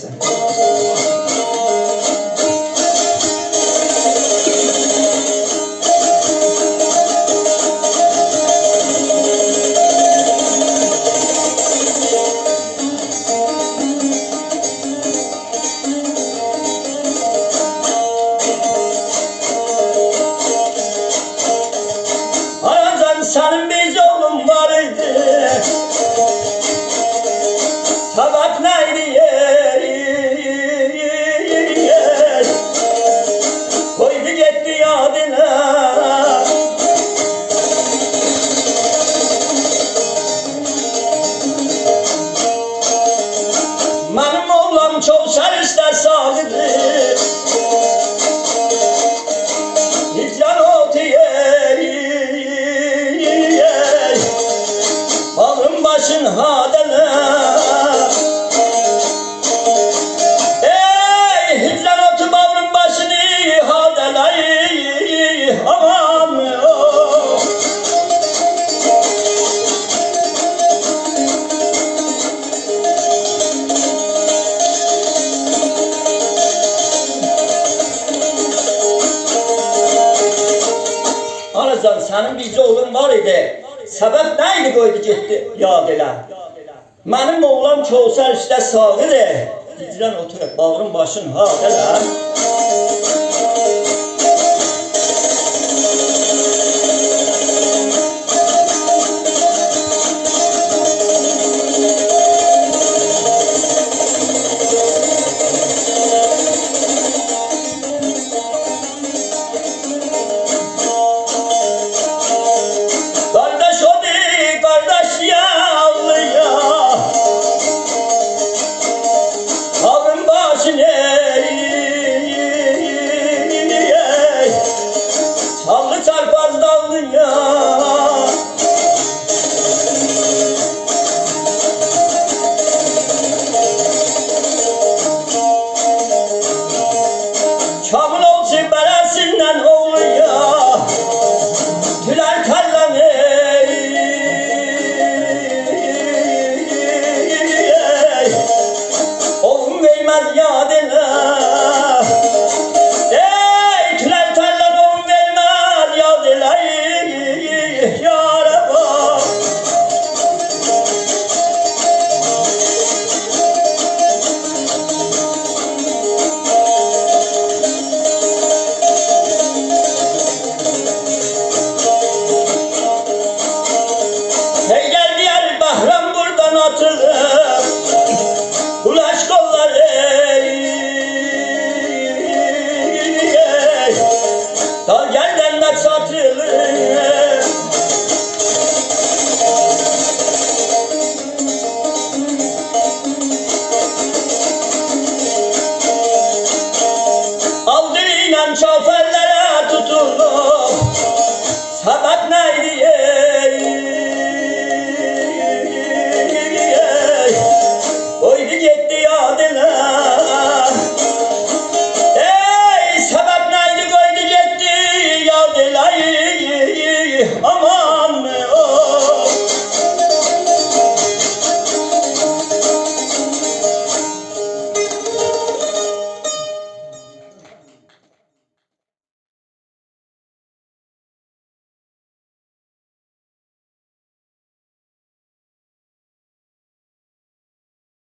edeceksin. Senin bir oğlun var idi, sabah neydi koydu gitti yadına. Benim oğlan çok seriste sağlıdı, hicran otu bağrın başın hadele. Ey hicran otu bağrın başını hadele. Aman oh. Anacan senin bir oğlun var idi, sebep neydi koydu gitti yad elə. Mənim oğlan çoğusan üstə sağır, hicran oturub bağrın başın had elə.